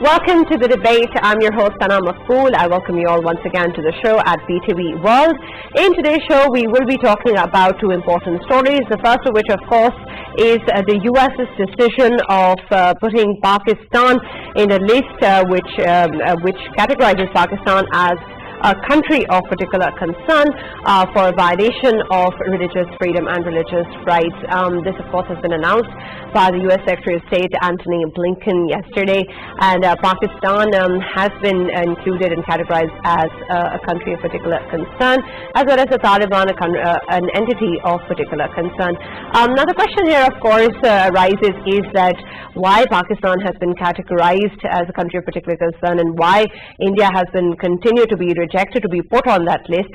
Welcome to the debate. I'm your host, Sana Maqbool. I welcome you all once again to the show at BTV World. In today's show, we will be talking about two important stories. The first of which, of course, is the US's decision of putting Pakistan in a list which categorizes Pakistan as a country of particular concern for violation of religious freedom and religious rights. This, of course, has been announced by the U.S. Secretary of State Antony Blinken yesterday, and Pakistan has been included and categorized as a country of particular concern, as well as the Taliban, an entity of particular concern. Now, the question here, of course, arises is that why Pakistan has been categorized as a country of particular concern and why India has been continued to be rejected to be put on that list,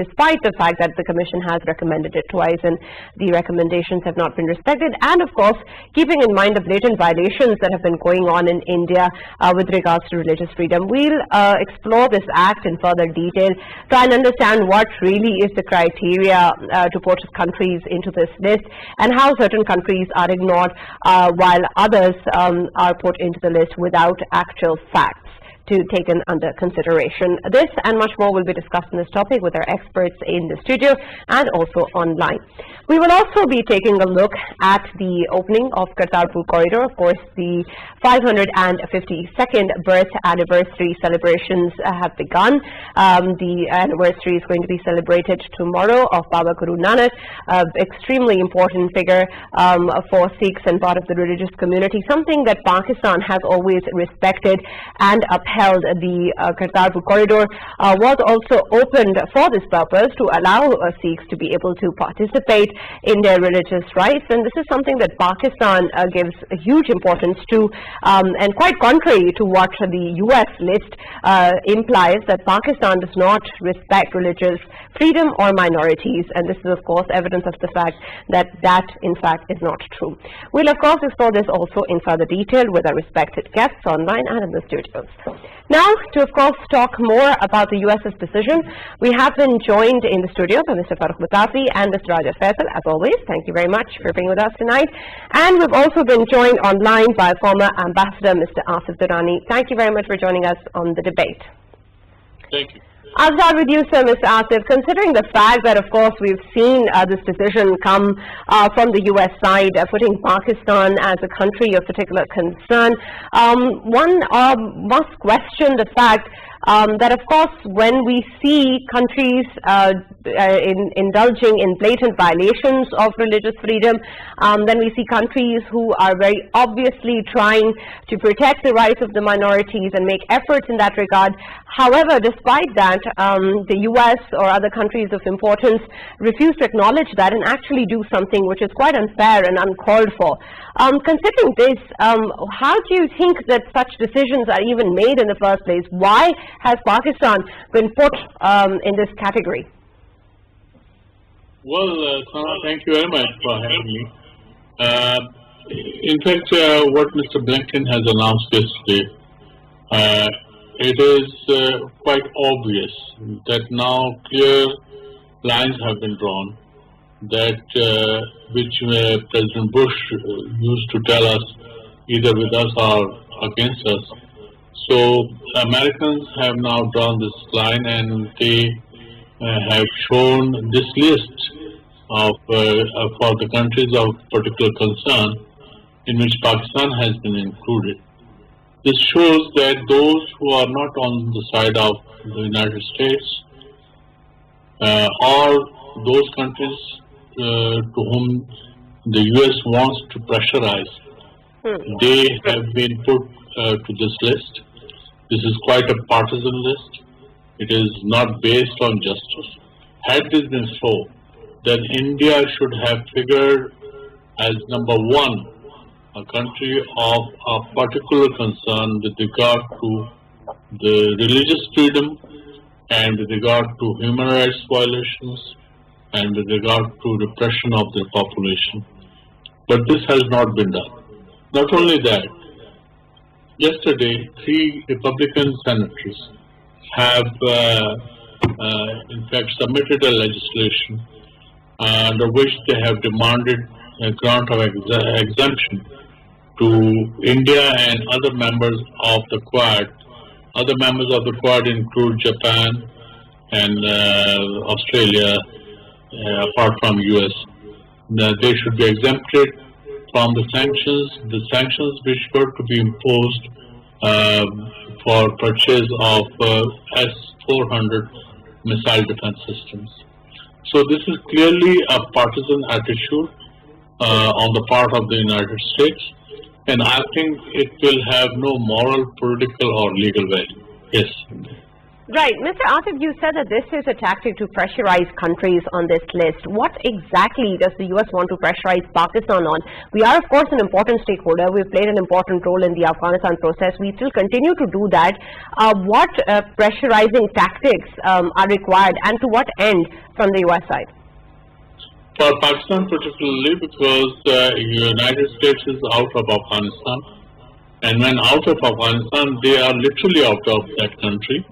despite the fact that the Commission has recommended it twice and the recommendations have not been respected, and of course keeping in mind the blatant violations that have been going on in India with regards to religious freedom. We'll explore this act in further detail, try and understand what really is the criteria to put countries into this list and how certain countries are ignored while others are put into the list without actual facts to taken under consideration. This and much more will be discussed on this topic with our experts in the studio and also online. We will also be taking a look at the opening of Kartarpur Corridor. Of course, the 552nd birth anniversary celebrations have begun. The anniversary is going to be celebrated tomorrow of Baba Guru Nanak, extremely important figure for Sikhs and part of the religious community, something that Pakistan has always respected and upheld. The Kartarpur Corridor was also opened for this purpose to allow Sikhs to be able to participate in their religious rights, and this is something that Pakistan gives a huge importance to, and quite contrary to what the US list implies, that Pakistan does not respect religious freedom or minorities, and this is of course evidence of the fact that that in fact is not true. We'll of course explore this also in further detail with our respected guests online and in the studios. Now, to of course talk more about the US's decision, we have been joined in the studio by Mr. Farooq Mutafi and Mr. Raja Faisal. As always, thank you very much for being with us tonight. And we've also been joined online by former Ambassador Mr. Asif Durrani. Thank you very much for joining us on the debate. Thank you. I'll start with you, sir, Mr. Asif. Considering the fact that, of course, we've seen this decision come from the U.S. side, putting Pakistan as a country of particular concern, one must question the fact that, of course, when we see countries indulging in blatant violations of religious freedom, then we see countries who are very obviously trying to protect the rights of the minorities and make efforts in that regard. However, despite that, the U.S. or other countries of importance refuse to acknowledge that and actually do something which is quite unfair and uncalled for. Considering this, how do you think that such decisions are even made in the first place? Why has Pakistan been put in this category? Well, Sana, thank you very much for having me. In fact, what Mr. Blinken has announced yesterday, it is quite obvious that now clear lines have been drawn that which President Bush used to tell us either with us or against us. So Americans have now drawn this line and they have shown this list of for the countries of particular concern in which Pakistan has been included. This shows that those who are not on the side of the United States or those countries to whom the US wants to pressurize, they have been put to this list. This is quite a partisan list. It is not based on justice. Had this been so, then India should have figured as number one, a country of a particular concern with regard to the religious freedom and with regard to human rights violations and with regard to repression of their population. But this has not been done. Not only that, yesterday 3 Republican senators have in fact submitted a legislation under which they have demanded a grant of exemption to India and other members of the Quad. Other members of the Quad include Japan and Australia, apart from US. They should be exempted from the sanctions which were to be imposed for purchase of S-400 missile defense systems. So this is clearly a partisan attitude on the part of the United States, and I think it will have no moral, political or legal value. Yes. Right. Mr. Atif, you said that this is a tactic to pressurize countries on this list. What exactly does the U.S. want to pressurize Pakistan on? We are, of course, an important stakeholder. We've played an important role in the Afghanistan process. We still continue to do that. What pressurizing tactics are required, and to what end from the U.S. side? For Pakistan particularly, because the United States is out of Afghanistan, and when out of Afghanistan, they are literally out of that country.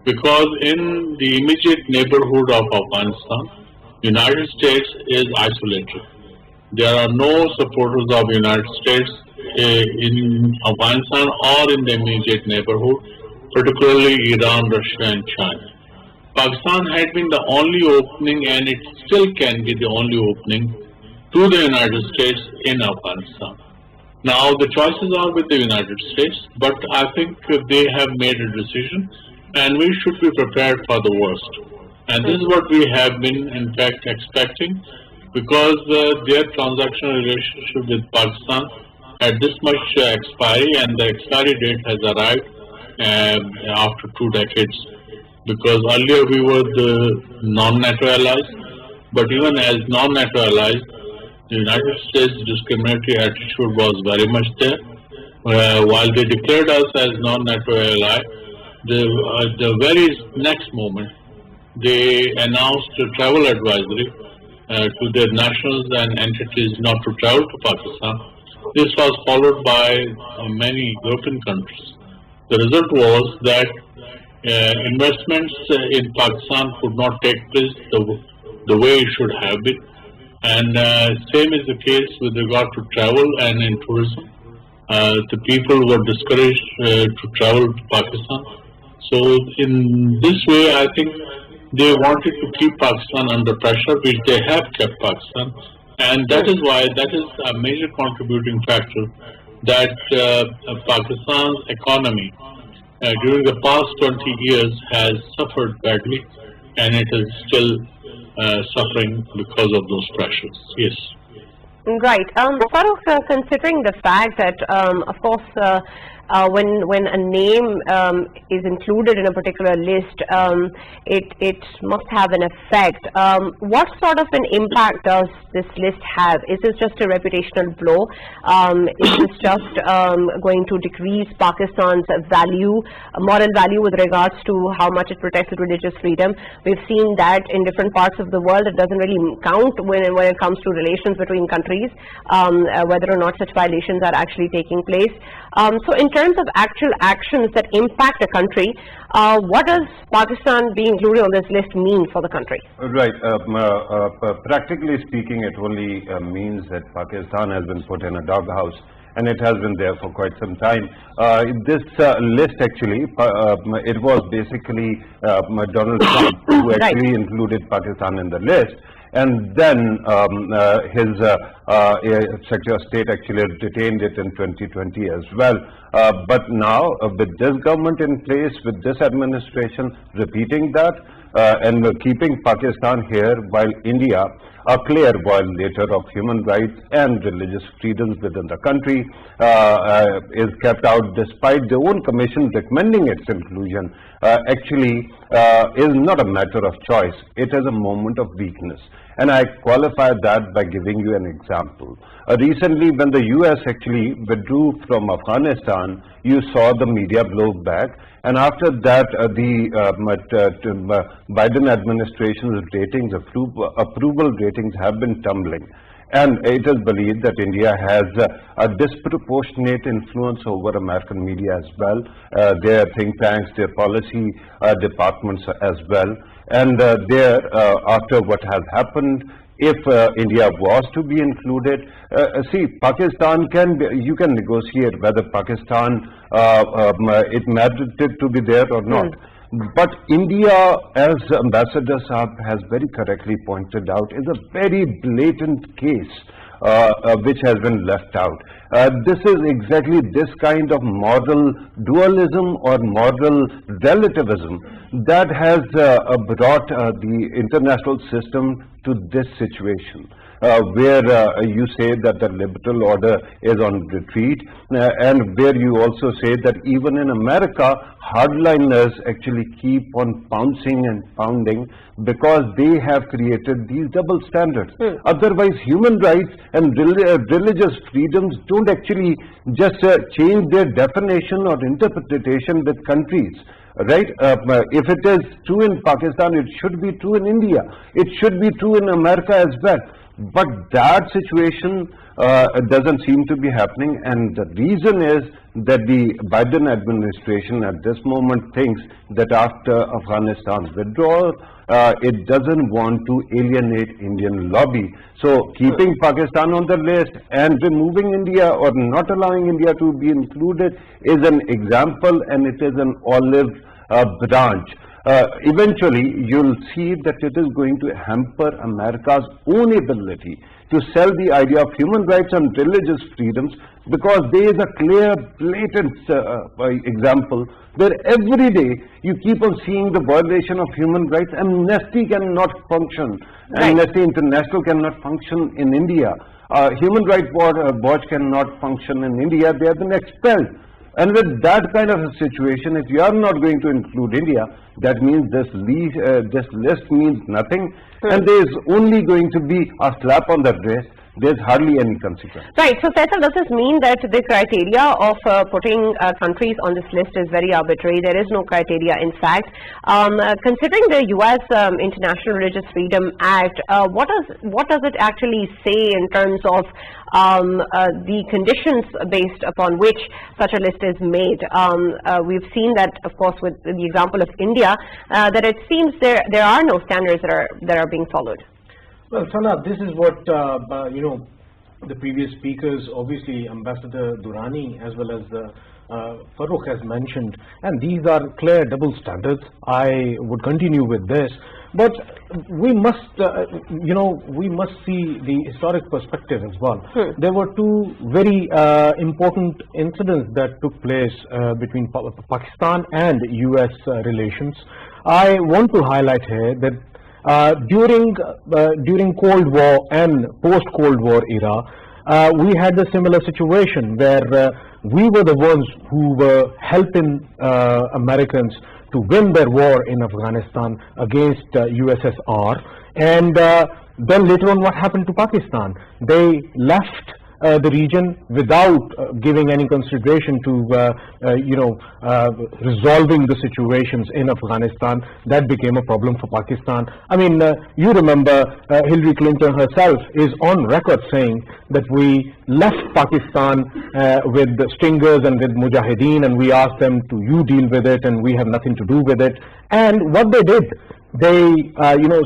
Because in the immediate neighborhood of Afghanistan, United States is isolated. There are no supporters of United States in Afghanistan or in the immediate neighborhood, particularly Iran, Russia and China. Pakistan had been the only opening, and it still can be the only opening to the United States in Afghanistan. Now the choices are with the United States, but I think they have made a decision, and we should be prepared for the worst. And this is what we have been, in fact, expecting, because their transactional relationship with Pakistan had this much expiry, and the expiry date has arrived after 2 decades. Because earlier we were the non-NATO allies, but even as non-NATO allies, the United States discriminatory attitude was very much there. While they declared us as non-NATO ally, the very next moment, they announced a travel advisory to their nationals and entities not to travel to Pakistan. This was followed by many European countries. The result was that investments in Pakistan could not take place the way it should have been. And same is the case with regard to travel and in tourism. The people were discouraged to travel to Pakistan. So in this way, I think they wanted to keep Pakistan under pressure, which they have kept Pakistan. And that is why, that is a major contributing factor that Pakistan's economy during the past 20 years has suffered badly, and it is still suffering because of those pressures. Yes. Right. Farooq, considering the fact that, of course, when a name is included in a particular list, it must have an effect. What sort of an impact does this list have? Is this just a reputational blow? Is this just going to decrease Pakistan's value, moral value with regards to how much it protects religious freedom? We've seen that in different parts of the world. It doesn't really count when it comes to relations between countries, whether or not such violations are actually taking place. So in terms of actual actions that impact a country, what does Pakistan being included on this list mean for the country? Right. Practically speaking, it only means that Pakistan has been put in a doghouse, and it has been there for quite some time. This list actually, it was basically Donald Trump who actually included Pakistan in the list. And then his Secretary of State actually detained it in 2020 as well. But now, with this government in place, with this administration repeating that, and keeping Pakistan here, while India, a clear violator of human rights and religious freedoms within the country, is kept out despite their own commission recommending its inclusion, actually is not a matter of choice. It is a moment of weakness. And I qualify that by giving you an example. Recently, when the US actually withdrew from Afghanistan, you saw the media blow back. And after that, the Biden administration's ratings, approval ratings have been tumbling. And it is believed that India has a disproportionate influence over American media as well, their think tanks, their policy departments as well. And after what has happened if India was to be included. See, Pakistan you can negotiate whether Pakistan, it merited to be there or not. But India, as Ambassador Saab has very correctly pointed out, is a very blatant case which has been left out. This is exactly this kind of moral dualism or moral relativism that has brought the international system to this situation. Where you say that the liberal order is on retreat, and where you also say that even in America, hardliners actually keep on pouncing and pounding because they have created these double standards. Otherwise, human rights and religious freedoms don't actually just change their definition or interpretation with countries. Right? If it is true in Pakistan, it should be true in India. It should be true in America as well. But that situation doesn't seem to be happening, and the reason is that the Biden administration at this moment thinks that after Afghanistan's withdrawal, it doesn't want to alienate Indian lobby. So keeping Pakistan on the list and removing India or not allowing India to be included is an example, and it is an olive branch. Eventually, you'll see that it is going to hamper America's own ability to sell the idea of human rights and religious freedoms, because there is a clear, blatant example where every day you keep on seeing the violation of human rights. Amnesty cannot function. Amnesty International cannot function in India. Human Rights Watch cannot function in India. They have been expelled. And with that kind of a situation, if you are not going to include India, that means this list means nothing, and there is only going to be a slap on the wrist. There's hardly any consequence. Right. So, Faisal, does this mean that the criteria of putting countries on this list is very arbitrary? There is no criteria, in fact. Considering the U.S. International Religious Freedom Act, what does it actually say in terms of the conditions based upon which such a list is made? We've seen that, of course, with the example of India, that it seems there are no standards that are being followed. Well, Sana, this is what the previous speakers, obviously Ambassador Durrani as well as Farooq has mentioned, and these are clear double standards. I would continue with this, but we must, we must see the historic perspective as well. There were two very important incidents that took place between Pakistan and U.S. relations. I want to highlight here that during Cold War and post-Cold War era, we had a similar situation where we were the ones who were helping Americans to win their war in Afghanistan against USSR. And then later on, what happened to Pakistan? They left the region without giving any consideration to resolving the situations in Afghanistan. That became a problem for Pakistan. I mean, you remember Hillary Clinton herself is on record saying that we left Pakistan with the stingers and with Mujahideen, and we asked them to you deal with it and we have nothing to do with it. And what they did, they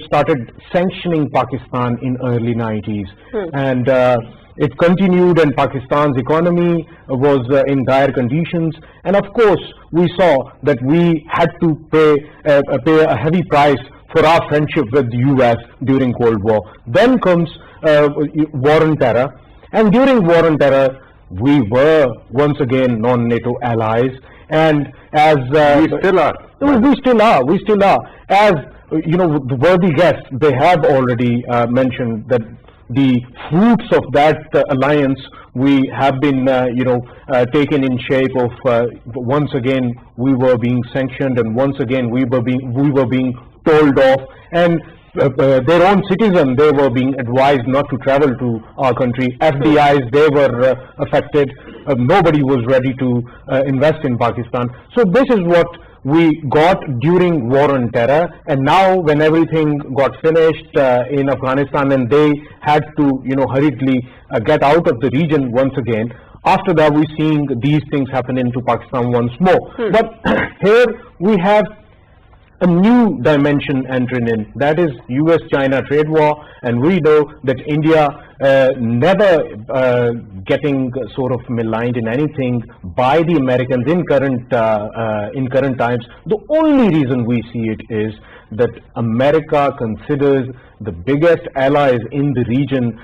started sanctioning Pakistan in early 90s. And it continued, and Pakistan's economy was in dire conditions. And of course, we saw that we had to pay a heavy price for our friendship with the US during Cold War. Then comes war on terror. And during war on terror, we were once again non-NATO allies. And as we still are. We still are. As the worthy guests, they have already mentioned that the fruits of that alliance we have been taken in shape of once again we were being sanctioned, and once again we were being told off, and their own citizens, they were being advised not to travel to our country. FDIs, they were affected. Nobody was ready to invest in Pakistan. So this is what we got during war on terror. And now when everything got finished in Afghanistan and they had to hurriedly get out of the region once again, after that we're seeing these things happen into Pakistan once more. But here we have a new dimension entering in. That is US-China trade war, and we know that India never getting sort of maligned in anything by the Americans in current times. The only reason we see it is that America considers the biggest allies in the region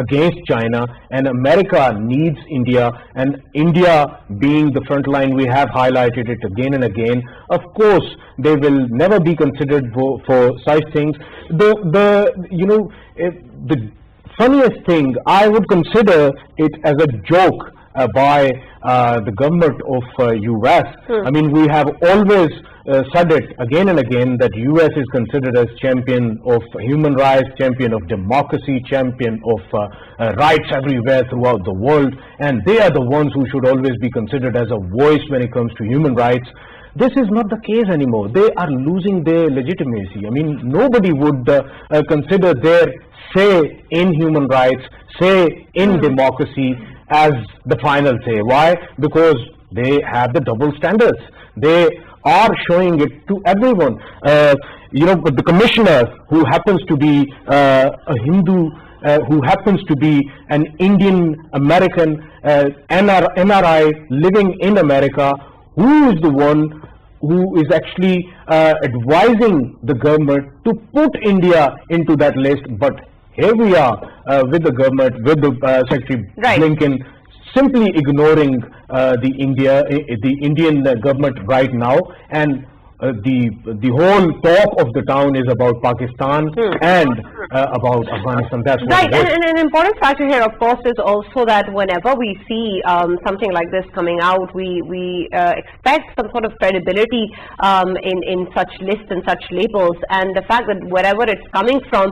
against China, and America needs India, and India being the front line, we have highlighted it again and again. Of course, they will never be considered for such things. The funniest thing, I would consider it as a joke by the government of US. I mean, we have always said it again and again that US is considered as champion of human rights, champion of democracy, champion of rights everywhere throughout the world, and they are the ones who should always be considered as a voice when it comes to human rights. This is not the case anymore. They are losing their legitimacy. I mean, nobody would consider their say in human rights, say in democracy as the final say. Why? Because they have the double standards. They are showing it to everyone. But the commissioner, who happens to be a Hindu, who happens to be an Indian American NRI living in America, who is the one who is actually advising the government to put India into that list. But here we are with the government, with the Secretary Blinken, simply ignoring the Indian government right now, and the whole talk of the town is about Pakistan and about Afghanistan. That's what right. And an important factor here, of course, is also that whenever we see something like this coming out, we expect some sort of credibility in such lists and such labels, and the fact that wherever it's coming from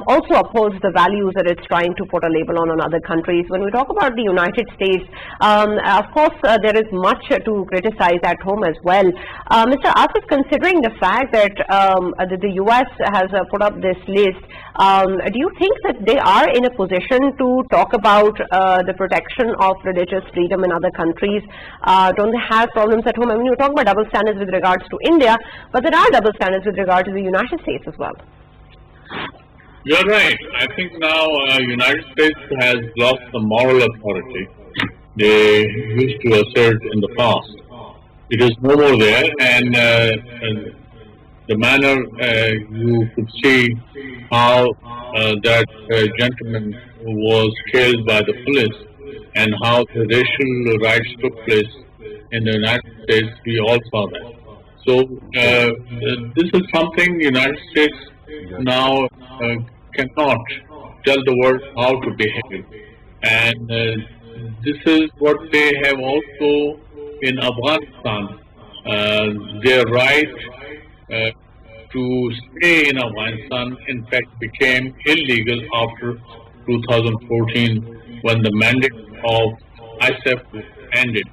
also upholds the values that it's trying to put a label on other countries. When we talk about the United States, of course, there is much to criticize at home as well. Mr. Asif, considering the fact that the US has put up this list, do you think that they are in a position to talk about the protection of religious freedom in other countries? Don't they have problems at home? I mean, you talk about double standards with regards to India, but there are double standards with regard to the United States as well. You're right. I think now United States has lost the moral authority they used to assert in the past. It is no more there, and the manner you could see how that gentleman was killed by the police and how the racial riots took place in the United States, we all saw that. So this is something the United States now cannot tell the world how to behave, and this is what they have also in Afghanistan. Their right to stay in Afghanistan, in fact, became illegal after 2014 when the mandate of ISAF ended.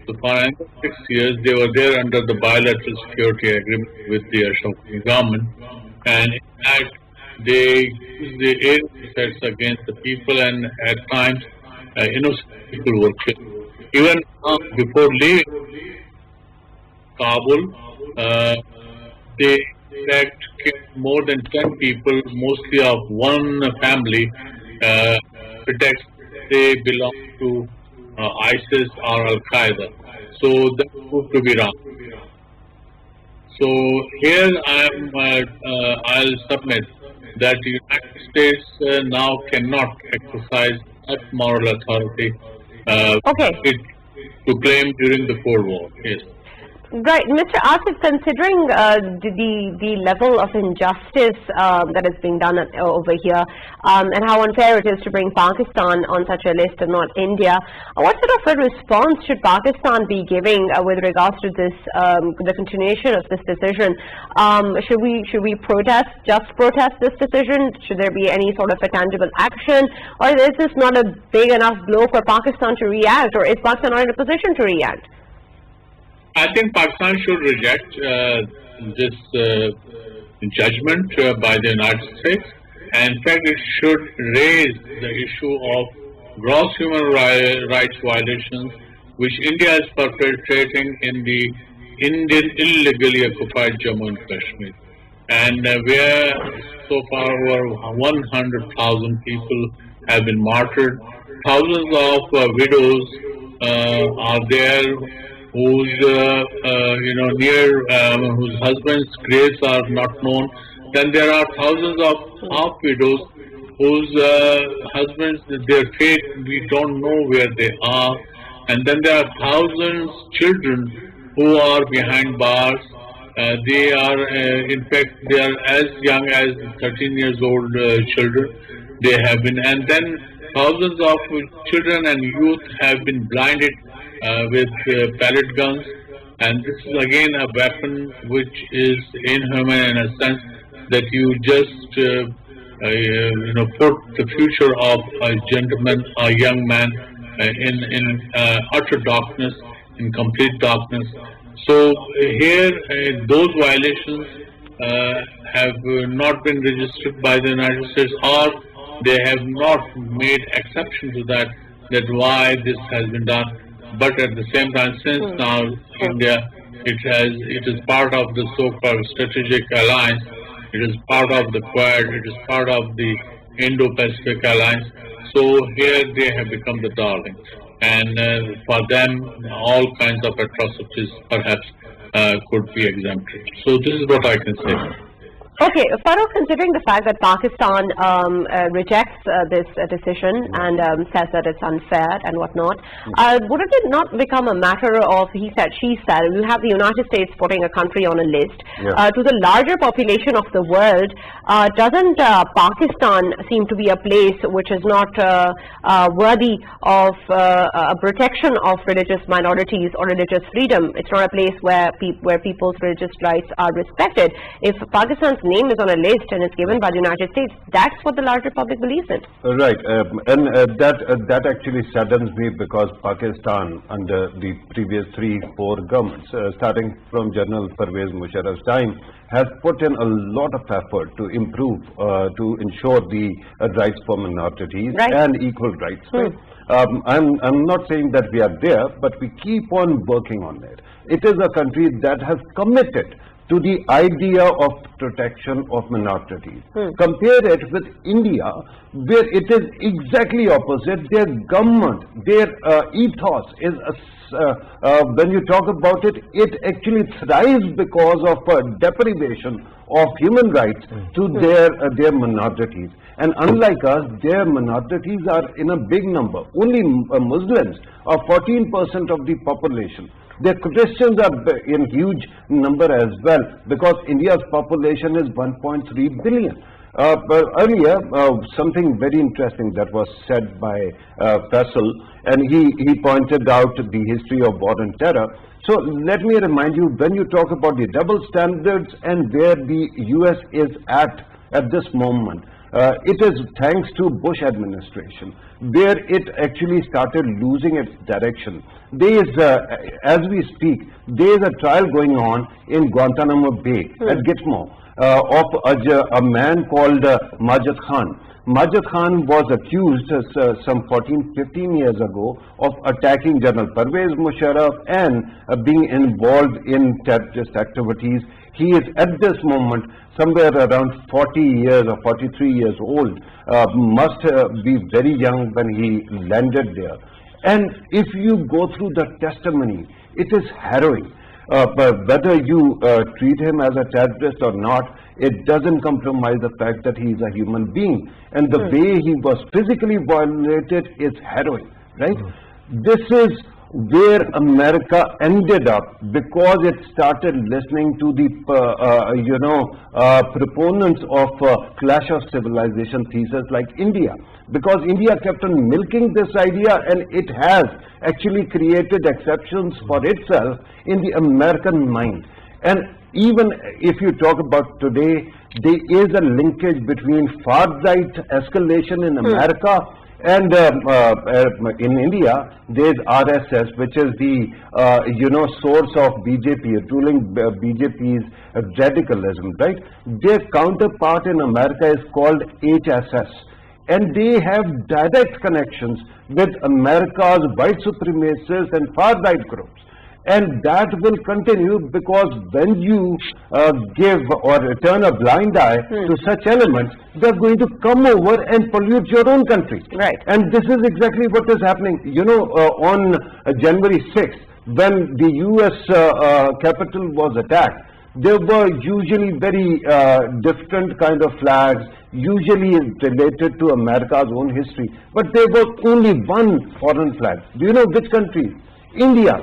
So for another 6 years, they were there under the bilateral security agreement with the Ashraf government, and in fact, they used the air assets against the people, and at times, innocent people were killed. Even before leaving Kabul, they in fact killed more than 10 people, mostly of one family, pretext they belong to ISIS or Al Qaeda. So that proved to be wrong. So here I'll submit that the United States now cannot exercise that moral authority to claim during the Cold War. Yes. Right. Mr. Asif, considering the level of injustice that is being done over here and how unfair it is to bring Pakistan on such a list and not India, what sort of a response should Pakistan be giving with regards to this, the continuation of this decision? Should we protest this decision? Should there be any sort of a tangible action? Or is this not a big enough blow for Pakistan to react? Or is Pakistan not in a position to react? I think Pakistan should reject this judgment by the United States. And in fact, it should raise the issue of gross human rights violations which India is perpetrating in the Indian illegally occupied Jammu and Kashmir, and where so far over 100,000 people have been martyred. Thousands of widows are there whose near whose husbands' graves are not known. Then there are thousands of half widows whose husbands, their fate, we don't know where they are. And then there are thousands children who are behind bars. They are, in fact, they are as young as 13 years old children. They have been, and then thousands of children and youth have been blinded with pellet guns. And this is again a weapon which is inhuman in a sense that you just put the future of a gentleman, a young man, in utter darkness, in complete darkness. So here, those violations have not been registered by the United States, or they have not made exception to that why this has been done. But at the same time, since now India, it is part of the so-called strategic alliance. It is part of the Quad. It is part of the Indo-Pacific alliance. So here they have become the darling, and for them, all kinds of atrocities perhaps could be exempted. So this is what I can say. Okay, Farooq, considering the fact that Pakistan rejects this decision and says that it's unfair and whatnot, would it not become a matter of he said, she said? You have the United States putting a country on a list. To the larger population of the world, doesn't Pakistan seem to be a place which is not worthy of a protection of religious minorities or religious freedom? It's not a place where people's religious rights are respected. If Pakistan's name is on a list and it's given by the United States, that's what the larger public believes in. Right, and that actually saddens me, because Pakistan, under the previous 3-4 governments, starting from General Pervez Musharraf's time, has put in a lot of effort to improve, to ensure the rights for minorities and equal rights. I'm not saying that we are there, but we keep on working on it. It is a country that has committed to the idea of protection of minorities. Compare it with India, where it is exactly opposite. Their government, their ethos is, when you talk about it, it actually thrives because of deprivation of human rights to their minorities. And unlike us, their minorities are in a big number. Only Muslims are 14% of the population. The Christians are in huge number as well, because India's population is 1.3 billion. But earlier, something very interesting that was said by Faisal, and he pointed out the history of war and terror. So let me remind you, when you talk about the double standards and where the US is at this moment, it is thanks to Bush administration, where it actually started losing its direction. There is, as we speak, there is a trial going on in Guantanamo Bay at Gitmo of a man called Majid Khan. Majid Khan was accused some 14-15 years ago of attacking General Pervez Musharraf and being involved in terrorist activities. He is at this moment somewhere around 40 years or 43 years old, must be very young when he landed there. And if you go through the testimony, it is harrowing. But whether you treat him as a terrorist or not, it doesn't compromise the fact that he is a human being. And the way he was physically violated is harrowing, right? This is where America ended up, because it started listening to the proponents of clash of civilization thesis like India, because India kept on milking this idea, and it has actually created exceptions for itself in the American mind. And even if you talk about today, there is a linkage between far right escalation in America and in India. There is RSS, which is the source of BJP, ruling BJP's radicalism, right? Their counterpart in America is called HSS, and they have direct connections with America's white supremacists and far right groups. And that will continue because when you give or turn a blind eye to such elements, they're going to come over and pollute your own country. Right. And this is exactly what is happening. You know, on January 6th, when the US capital was attacked, there were usually very different kind of flags, usually related to America's own history. But there was only one foreign flag. Do you know which country? India.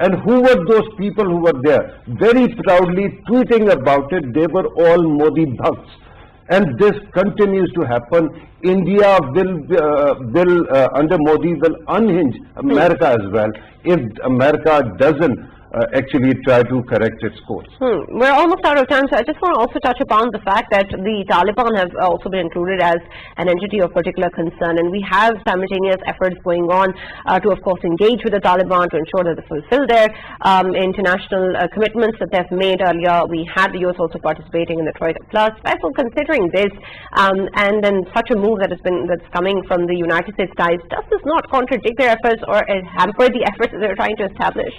And who were those people who were there? Very proudly tweeting about it, they were all Modi bhakts. And this continues to happen. India will under Modi, will unhinge America as well if America doesn't actually try to correct its course. We're almost out of time, so I just want to also touch upon the fact that the Taliban have also been included as an entity of particular concern, and we have simultaneous efforts going on to, of course, engage with the Taliban to ensure that they fulfill their international commitments that they've made earlier. We had the US also participating in the Troika Plus. Therefore, considering this and then such a move that's coming from the United States guys, does this not contradict their efforts or hamper the efforts that they're trying to establish?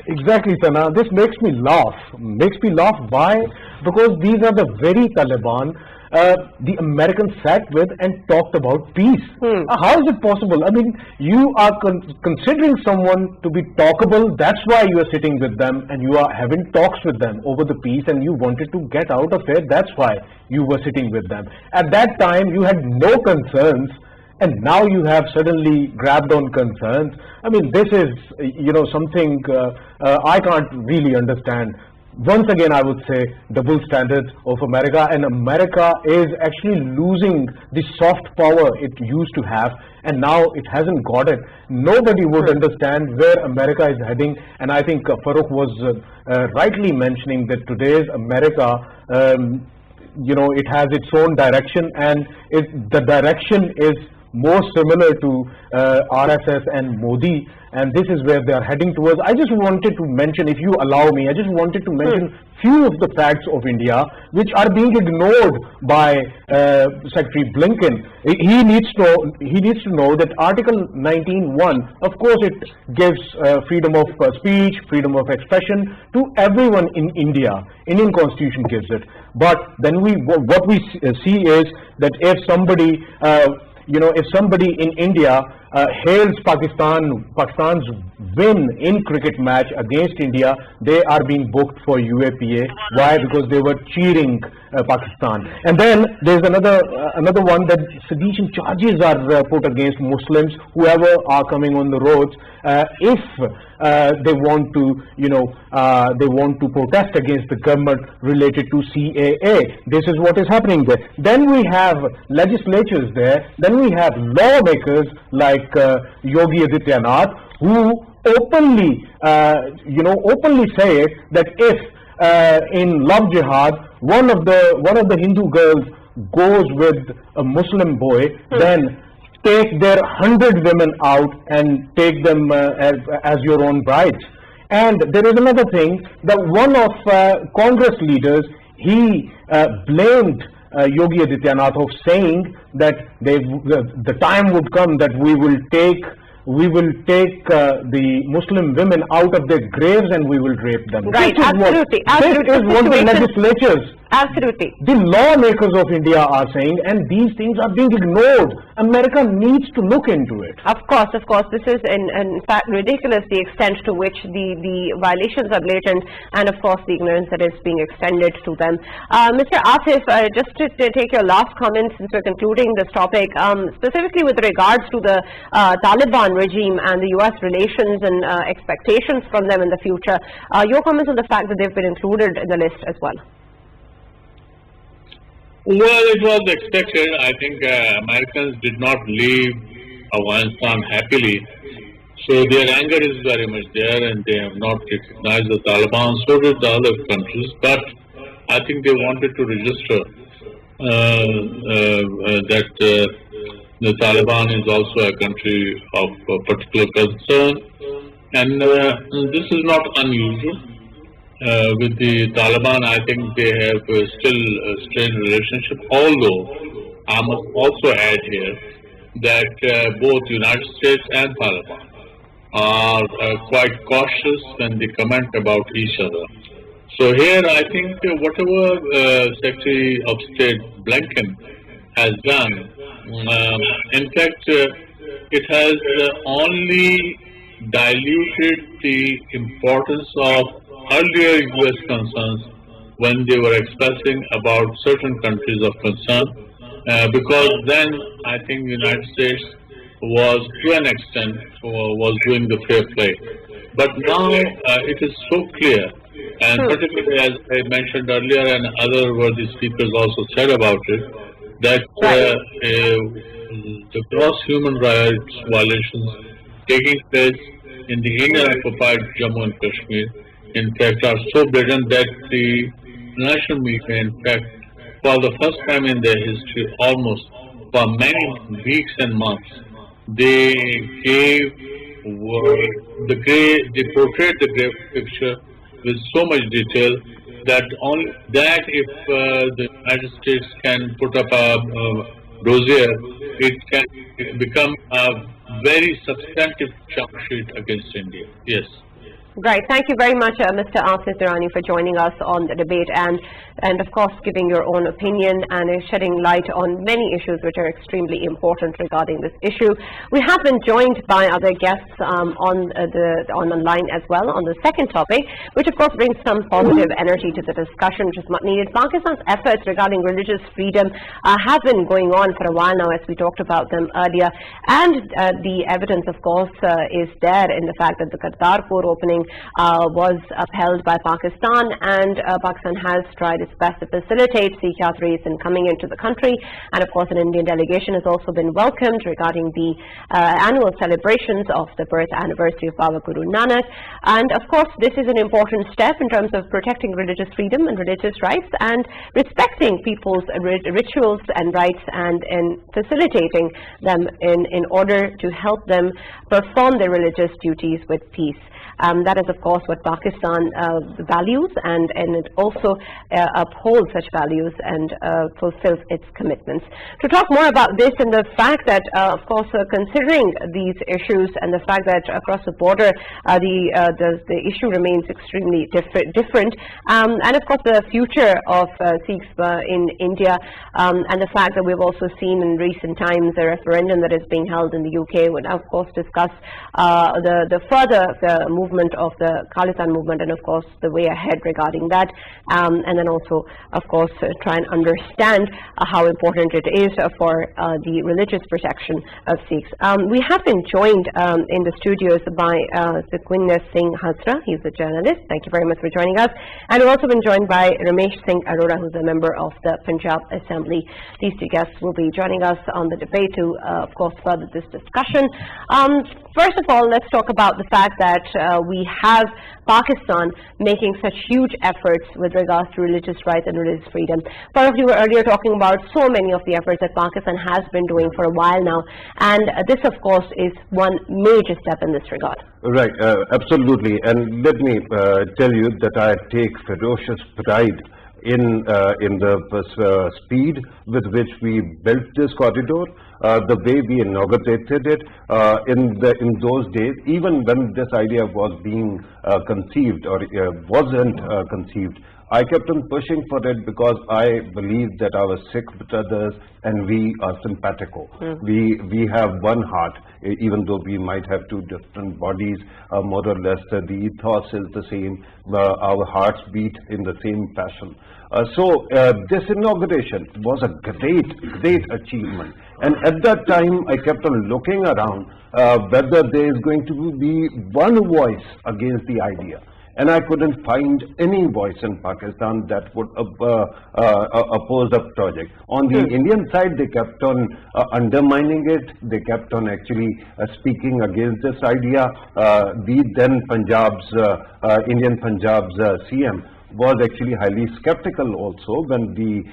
Exactly, Sana. This makes me laugh. Makes me laugh. Why? Because these are the very Taliban the Americans sat with and talked about peace. How is it possible? I mean, you are considering someone to be talkable. That's why you are sitting with them and you are having talks with them over the peace, and you wanted to get out of it. That's why you were sitting with them. At that time, you had no concerns. And now you have suddenly grabbed on concerns. I mean, this is, something I can't really understand. Once again, I would say double standards of America, and America is actually losing the soft power it used to have, and now it hasn't got it. Nobody would understand where America is heading, and I think Farooq was rightly mentioning that today's America, it has its own direction, and the direction is more similar to RSS and Modi, and this is where they are heading towards. I just wanted to mention, if you allow me, I just wanted to mention few of the facts of India which are being ignored by Secretary Blinken. He needs to know that Article 19(1), of course, it gives freedom of speech, freedom of expression to everyone in India. Indian Constitution gives it. But then what we see is that if somebody if somebody in India hails Pakistan's win in cricket match against India, they are being booked for UAPA. Why? Because they were cheering Pakistan. And then there's another one, that sedition charges are put against Muslims, whoever are coming on the roads, if they want to protest against the government related to CAA. This is what is happening there. Then we have legislatures there. Then we have lawmakers like Yogi Adityanath, who openly say it, that if in love jihad one of the Hindu girls goes with a Muslim boy, then take their 100 women out and take them as your own brides. And there is another thing, that one of Congress leaders, he blamed Yogi Adityanath of saying that the time would come that we will take the Muslim women out of their graves and we will rape them. Right, absolutely. This is what the legislatures, the lawmakers of India are saying, and these things are being ignored. America needs to look into it. Of course. This is in fact ridiculous, the extent to which the violations are blatant, and of course the ignorance that is being extended to them. Mr. Asif, just to take your last comment since we're concluding this topic, specifically with regards to the Taliban regime and the US relations and expectations from them in the future, your comments on the fact that they've been included in the list as well. Well, it was expected. I think Americans did not leave Afghanistan happily. So their anger is very much there, and they have not recognized the Taliban. So did the other countries. But I think they wanted to register that the Taliban is also a country of particular concern. And this is not unusual. With the Taliban, I think they have still a strained relationship, although I must also add here that both United States and Taliban are quite cautious when they comment about each other. So here I think whatever Secretary of State Blinken has done, in fact, it has only diluted the importance of earlier U.S. concerns when they were expressing about certain countries of concern, because then I think the United States was to an extent was doing the fair play. But now it is so clear, and particularly as I mentioned earlier and other worthy speakers also said about it, that the gross human rights violations taking place in the Indian occupied Jammu and Kashmir, in fact, are so blatant that the national media, in fact, for the first time in their history, almost for many weeks and months, they gave they portrayed the grave picture with so much detail that only that if the United States can put up a dossier, it can become a very substantive charge sheet against India. Yes. Right. Thank you very much, Mr. Asif Durrani, for joining us on the debate and of course giving your own opinion and shedding light on many issues which are extremely important regarding this issue. We have been joined by other guests on the line as well on the second topic, which of course brings some positive energy to the discussion which is much needed. Pakistan's efforts regarding religious freedom have been going on for a while now, as we talked about them earlier, and the evidence, of course, is there in the fact that the Kartarpur opening was upheld by Pakistan, and Pakistan has tried its best to facilitate Sikh Yatris in coming into the country, and of course an Indian delegation has also been welcomed regarding the annual celebrations of the birth anniversary of Baba Guru Nanak. And of course this is an important step in terms of protecting religious freedom and religious rights and respecting people's rituals and rights, and in facilitating them in order to help them perform their religious duties with peace. That is, of course, what Pakistan values, and it also upholds such values and fulfills its commitments. To talk more about this and the fact that, of course, considering these issues and the fact that across the border the issue remains extremely different, and of course the future of Sikhs in India, and the fact that we've also seen in recent times a referendum that is being held in the UK would, of course, discuss the further movement of the Khalistan movement, and of course the way ahead regarding that, and then also of course try and understand how important it is for the religious protection of Sikhs. We have been joined in the studios by Sukhwinder Singh Hazra. He's a journalist. Thank you very much for joining us. And we've also been joined by Ramesh Singh Arora, who's a member of the Punjab Assembly. These two guests will be joining us on the debate to of course further this discussion. First of all, let's talk about the fact that we have Pakistan making such huge efforts with regards to religious rights and religious freedom. Farooq, you were earlier talking about so many of the efforts that Pakistan has been doing for a while now, and this of course is one major step in this regard. Right, absolutely. And let me tell you that I take ferocious pride in the speed with which we built this corridor, the way we inaugurated it in those days, even when this idea was being conceived or wasn't conceived. I kept on pushing for it because I believe that our Sikh brothers and we are simpatico. We have one heart, even though we might have two different bodies, more or less the ethos is the same, our hearts beat in the same fashion. So this inauguration was a great achievement, and at that time I kept on looking around whether there is going to be one voice against the idea. And I couldn't find any voice in Pakistan that would oppose the project. On the Indian side, they kept on undermining it. They kept on actually speaking against this idea. The then Indian Punjab's CM was actually highly skeptical also when the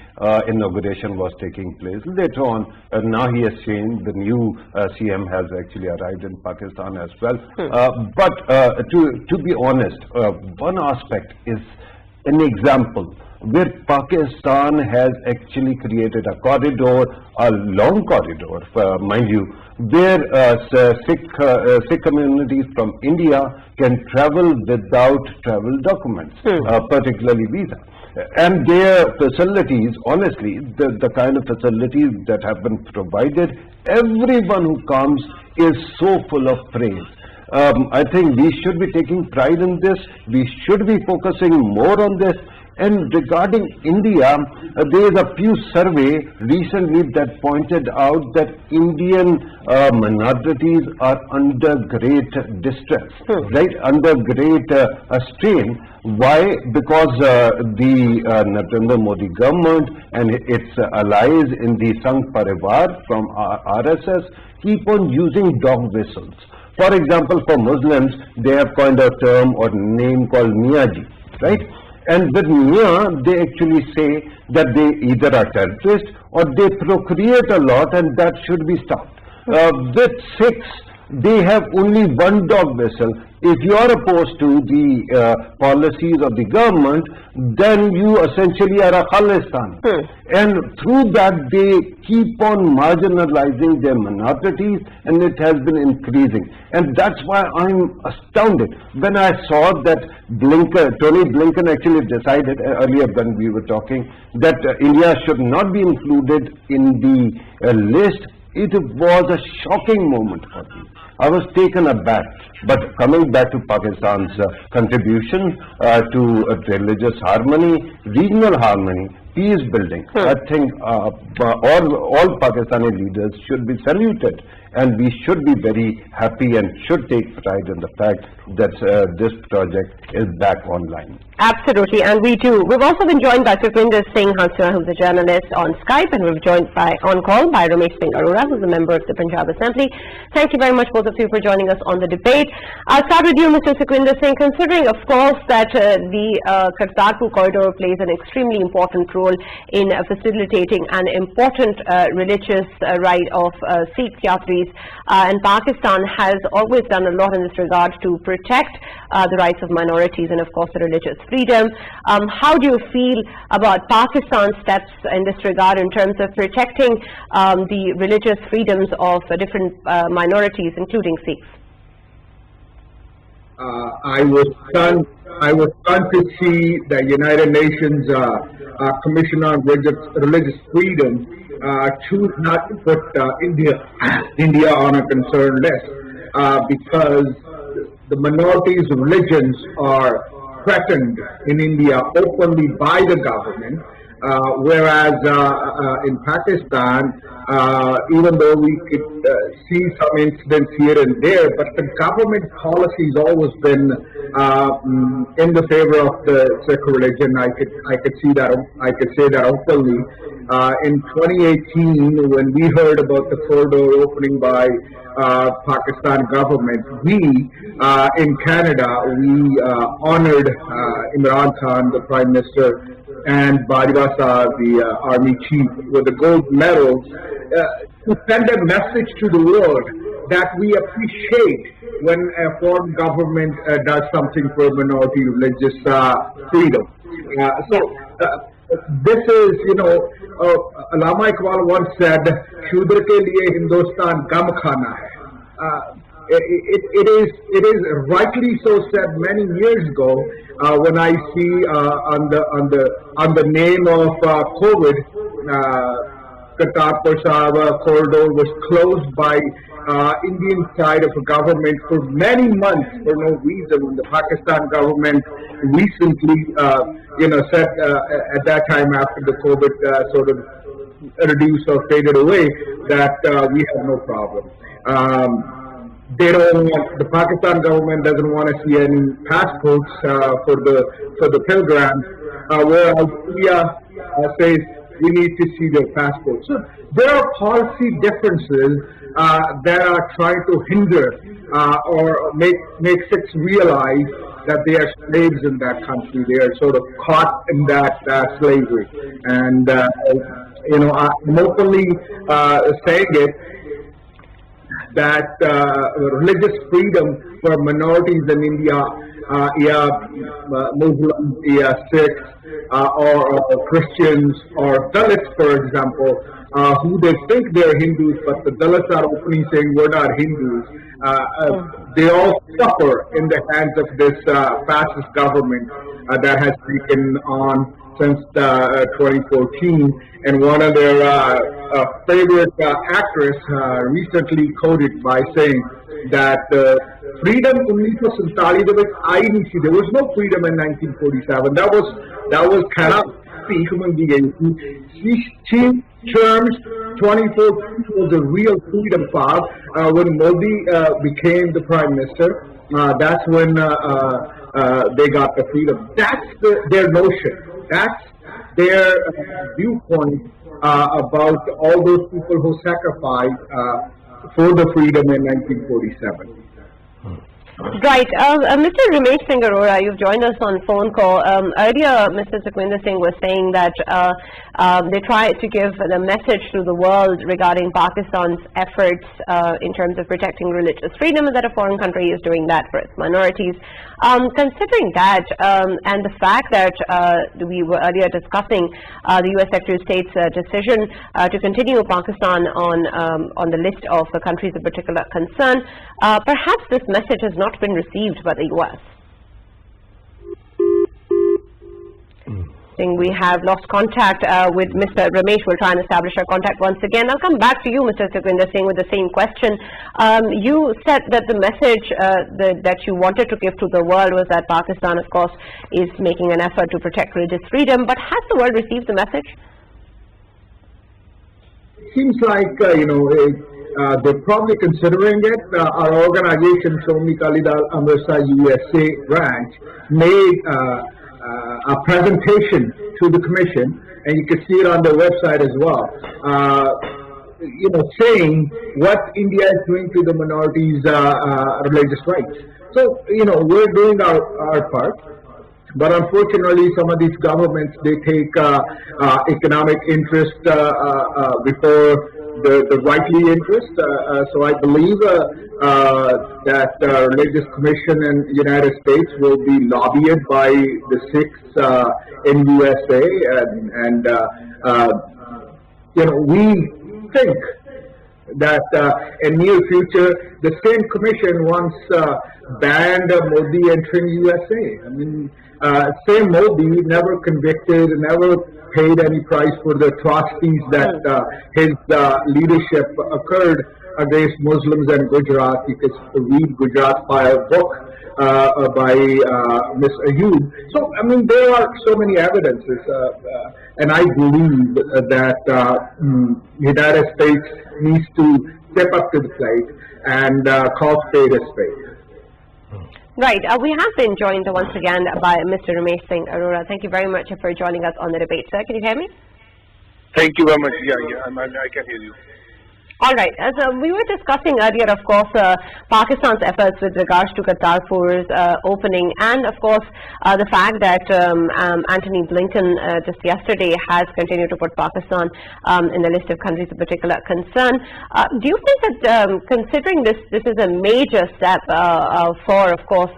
inauguration was taking place. Later on, now he has changed. The new CM has actually arrived in Pakistan as well. But to be honest, one aspect is an example where Pakistan has actually created a corridor, a long corridor, mind you, where Sikh communities from India can travel without travel documents, particularly visa. And their facilities, honestly, the kind of facilities that have been provided, everyone who comes is so full of praise. I think we should be taking pride in this. We should be focusing more on this. And regarding India, there is a few survey recently that pointed out that Indian minorities are under great distress, right? Under great strain. Why? Because the Narendra Modi government and its allies in the Sangh Parivar from RSS keep on using dog whistles. For example, for Muslims, they have coined a term or name called Miyaji, right? And with Mia, they actually say that they either are terrorists or they procreate a lot and that should be stopped. With Sikhs, they have only one dog whistle. If you are opposed to the policies of the government, then you essentially are a Khalistan. And through that, they keep on marginalizing their minorities, and it has been increasing. And that's why I'm astounded when I saw that Tony Blinken actually decided earlier when we were talking that India should not be included in the list. It was a shocking moment for me. I was taken aback. But coming back to Pakistan's contribution to religious harmony, regional harmony, peace building, I think all Pakistani leaders should be saluted, and we should be very happy and should take pride in the fact that this project is back online. Absolutely, and we do. We've also been joined by Sukhwinder Singh Hansura, who's a journalist on Skype, and we've joined on call by Ramesh Singh Arora, who's a member of the Punjab Assembly. Thank you very much, both of you, for joining us on the debate. I'll start with you, Mr. Sukhwinder Singh. Considering, of course, that the Kartarpur corridor plays an extremely important role in facilitating an important religious rite of Sikh Yatris, and Pakistan has always done a lot in this regard to protect the rights of minorities and, of course, the religious freedom. How do you feel about Pakistan's steps in this regard in terms of protecting the religious freedoms of different minorities, including Sikhs? I was stunned to see the United Nations Commission on Religious Freedom choose not to put India on a concerned list because the minorities' religions are threatened in India openly by the government, whereas in Pakistan, even though we could see some incidents here and there, but the government policy has always been in the favor of the Sikh religion. I could see that. I could say that openly. In 2018, when we heard about the corridor opening by Pakistan government, we in Canada, we honored Imran Khan, the Prime Minister, and Bajwa Sahib, the Army Chief, with a gold medal to send a message to the world that we appreciate when a foreign government does something for minority religious freedom. This is, Allama Iqbal once said, "Shudra ke liye Hindustan gam khana hai." It is rightly so said many years ago. When I see on the name of COVID, Kartarpur Sahib corridor was closed by Indian side of the government for many months for no reason. When the Pakistan government recently, said at that time after the COVID sort of reduced or faded away that we have no problem. They don't want, the Pakistan government doesn't want to see any passports for the pilgrims, whereas India says we need to see their passports. So there are policy differences that are trying to hinder or make Sikhs realize that they are slaves in that country. They are sort of caught in that slavery. And I'm openly saying it, that religious freedom for minorities in India Muslims, Sikhs, or Christians, or Dalits, for example, who they think they're Hindus, but the Dalits are openly saying we're not Hindus. They all suffer in the hands of this fascist government that has taken on since 2014, and one of their favorite actress recently quoted by saying that freedom उन्नीस सौ आई नहीं थी. There was no freedom in 1947. That was human being. She terms 2014 was a real freedom file. When Modi became the prime minister, that's when they got the freedom. That's their notion. That's their viewpoint about all those people who sacrificed for the freedom in 1947. Right. Mr. Ramesh Singh Arora, you've joined us on phone call. Earlier, Mr. Sukhwinder Singh was saying that they try to give the message to the world regarding Pakistan's efforts in terms of protecting religious freedom, and that a foreign country is doing that for its minorities. Considering that and the fact that we were earlier discussing the U.S. Secretary of State's decision to continue Pakistan on the list of the countries of particular concern, perhaps this message has not been received by the U.S. I think we have lost contact with Mr. Ramesh. We'll try and establish our contact once again. I'll come back to you, Mr. Sukhwinder Singh, with the same question. You said that the message that you wanted to give to the world was that Pakistan, of course, is making an effort to protect religious freedom. But has the world received the message? Seems like, they're probably considering it. Our organization, Shomni Kalidal Amritsar USA branch, made a presentation to the commission, and you can see it on their website as well, saying what India is doing to the minorities' religious rights. So, we're doing our part. But unfortunately, some of these governments, they take economic interest before the rightly interest. So I believe that Religious Commission in the United States will be lobbied by the Sikhs in USA, and we think that in near future, the same commission once banned Modi entering USA. I mean, same Modi never convicted, never paid any price for the atrocities that his leadership occurred against Muslims in Gujarat. You can read Gujarat by a book by Miss Ayub. So, I mean, there are so many evidences, and I believe that United States needs to step up to the plate and call spade a spade. Right. We have been joined once again by Mr. Ramesh Singh Arora. Thank you very much for joining us on the debate, sir. Can you hear me? Thank you very much. Yeah, I can hear you. All right. As we were discussing earlier, of course, Pakistan's efforts with regards to Kartarpur's opening, and of course the fact that Antony Blinken just yesterday has continued to put Pakistan in the list of countries of particular concern. Do you think that considering this is a major step for, of course,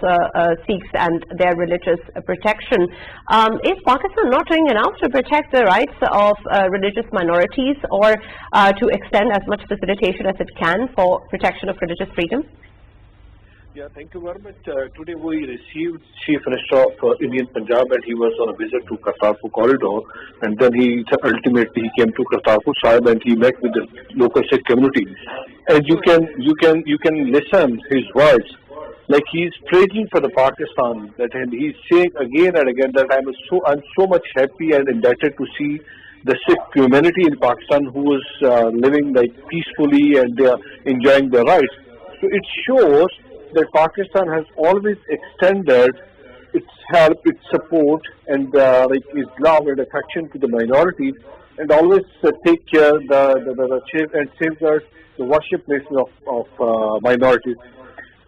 Sikhs and their religious protection, is Pakistan not doing enough to protect the rights of religious minorities, or to extend as much facilitation as it can for protection of religious freedom? Yeah, thank you very much. Today we received Chief Minister of Indian Punjab, and he was on a visit to Kartarpur corridor, and then ultimately he came to Kartarpur Sahib and he met with the local Sikh community. And you can listen his words, like he's praising for the Pakistan, and he's saying again and again that I'm so much happy and indebted to see the Sikh community in Pakistan who is living like peacefully and they are enjoying their rights. So it shows that Pakistan has always extended its help, its support, and its love and affection to the minorities, and always take care and safeguard the worship places of minorities.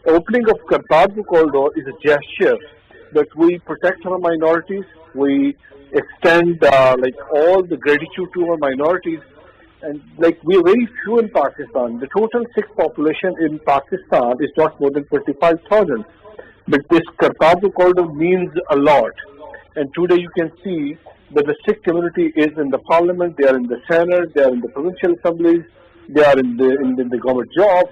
Opening of Kartarpur corridor is a gesture that we protect our minorities. We extend all the gratitude to our minorities, and we are very few in Pakistan. The total Sikh population in Pakistan is not more than 25,000, But this Kartarpur corridor means a lot. And today you can see that the Sikh community is in the parliament, they are in the Senate, they are in the provincial assemblies, they are in the government job.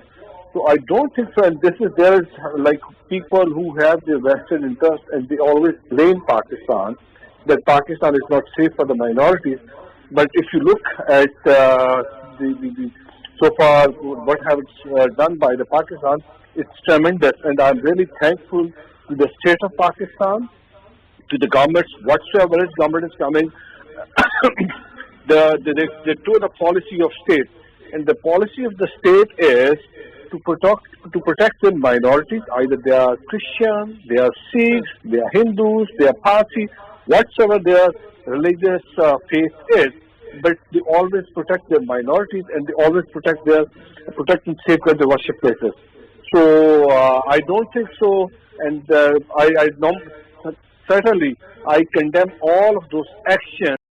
So I don't think so. And there is like people who have their vested interest and they always blame Pakistan, that Pakistan is not safe for the minorities. But if you look at so far what have done by the Pakistan, it's tremendous. And I'm really thankful to the state of Pakistan, to the governments, whatsoever its government is coming. They do the policy of state, and the policy of the state is to protect the minorities. Either they are Christian, they are Sikhs, they are Hindus, they are Parsi, whatsoever their religious faith is. But they always protect their minorities, and they always protect and safeguard their worship places. So I don't think so, and I know certainly I condemn all of those actions